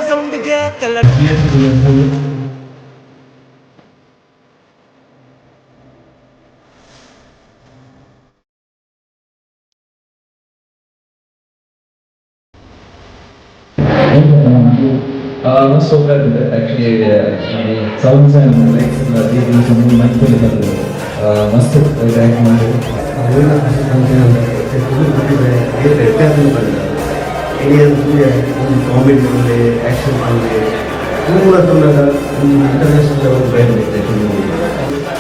ಸೌಂಡಿಗೆ colour I'm so glad that actually sounds and lights the something much better must react ಮಾಡಿದ್ರು comedy ಮೇಲೆ action ಮೇಲೆ ತುಂಬ international level brand ಐತೆ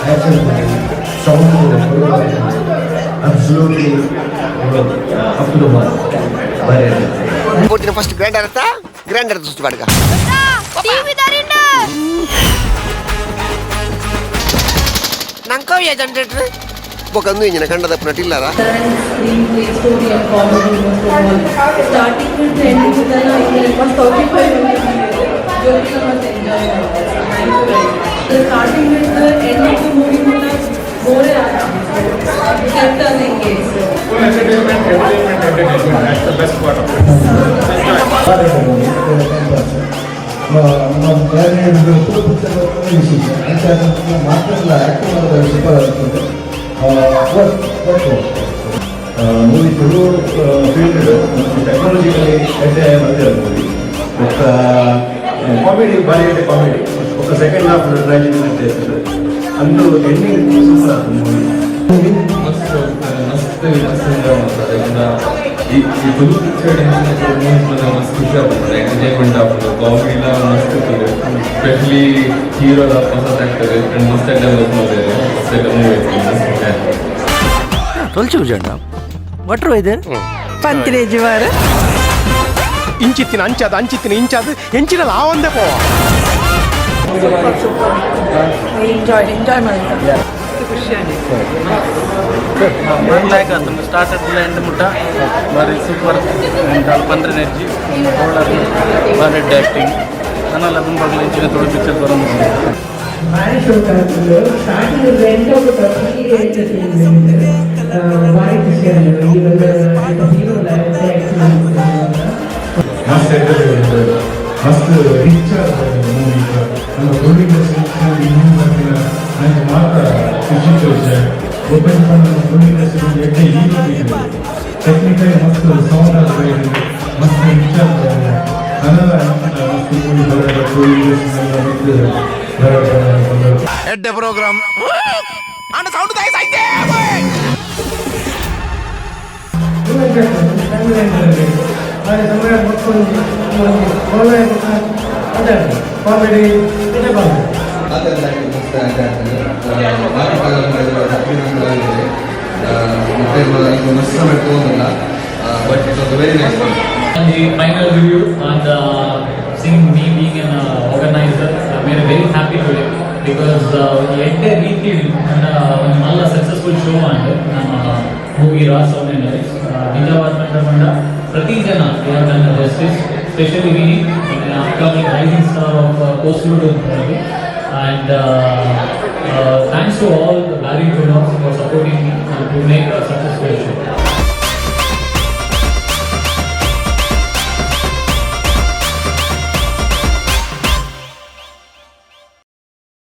action sound absolutely up to the mark ಬಾರಿ first grander ಅರ್ಥ grander ದೃಷ್ಟಿ ಬಾಡ್ಗ ನಂಕವ್ಯ ಜನರೇಟ್ರ್ ಬೊಕಂದು ಇಂಜಿನ ಕಂಡದ ನಟಿಲ್ಲಾರ starting with the end of the movie more kept us engaged. Full entertainment. That's the best part of it. Movie Tulu field technologically movie ఒక ಕಾಮಿಡಿ ಭಾರಿ ಕಾಮಿಡಿ ఒక ಸೆಕೆಂಡ್ ಹಾಫ್ ಟ್ರಾಜಿಡಿ ಇರ್ತದೆ ಅಂದು ಎಂಡಿಂಗ್ ಸೂಪರ್ ಆಗ್ತದೆ ಮೂವಿ ಮಸ್ತ್ ವಿಚಿತ್ರ ಈ full picture ಮಸ್ತ್ ಖುಷಿ ಆಗ್ತದೆ ಎಂಟರ್ಟೈನ್ಮೆಂಟ್ ಆಗ್ತದೆ ಕಾಮಿಡಿನ ಮಸ್ತ್ ಇರ್ತದೆ ಸ್ಪೆಷಲಿ ಹೀರೋದ ಹೊಸ ಆಗ್ತದೆ ಮಸ್ತ್ ಡೆವಲಪ್ ಮಾಡಿದ್ದಾರೆ ಮಸ್ತ್ ಮೂವಿ ತೊಲ್ಚು ಜಂಡ ಒಟ್ರು ಇದೆ ಪಂತಿನ ಜೀವಾರ ಇಂಚಿತ್ತಿನ ಅಂಚಿತ್ತಿನ ಇಂಚಾದ ಎಂಚಿನ ಲಾವಂದೆ ಪೋ enjoy ಮಾಡಿದ್ದೆ like started to end ಮುಟ್ಟ very super and पंद्र एनर्जी very acting ಅನ್ನಲ್ಲ ತುಂಬ ಹೆಚ್ಚಿನ ತೊಡೆ ಪಿಕ್ಚರ್ ಬರೋದು ಮ್ಯಾರೇಜ್ ಹೋಗ್ತಾಯಿದ್ರು ಸ್ಟಾರ್ಟಿಂಗ್ ಎಂಡ್ ಆಫ್ ದ ಭಾರಿ ಖುಷಿ ಆಗಿದೆ ಇವಾಗ ಹೀರೋ ಮಸ್ತ್ ಎಂಟರ್ಟೈನ್ಮೆಂಟ್ ಮಸ್ತ್ ರಿಚ್ ಮೂವಿ ನಮ್ಮ ಗೋಲ್ಡಿಂಗ್ ನನಗೆ ಮಾತ್ರ ಖುಷಿ ತೋರಿಸಿದೆ ಓಪನ್ ಗೋಲ್ಡಿಂಗ್ ಎಡ್ಡೆ ಹೀರೋ ಟೆಕ್ನಿಕಲಿ ಮಸ್ತ್ ಸೌಂಡ್ ಆಗ್ತದೆ ಮಸ್ತ್ ರಿಚ್ ಆಗ್ತದೆ ಕನ್ನಡ ಮಸ್ತ್ ಮೂವಿ ಎಡ್ಡೆ ಪ್ರೋಗ್ರಾಮ್ ಅಣ್ಣ ಸೌಂಡ್ ಐತೆ comedy but it was very nice And the final review on the seeing me being an organizer made me very happy today because ಎಂಟೇ ರೀತಿ ಒಂದು நல்ல ಸಕ್ಸಸ್ಫುಲ್ ಶೋ ಅಂಡ್ ನಮ್ಮ ಮೂವಿ ರಾಸ್ ನಿಜವಾದ ಕಂಡ ಪ್ರತಿ ಜನ ಯಾರು justice specially Vini upcoming rising star of coastal and thanks to all the Beary to no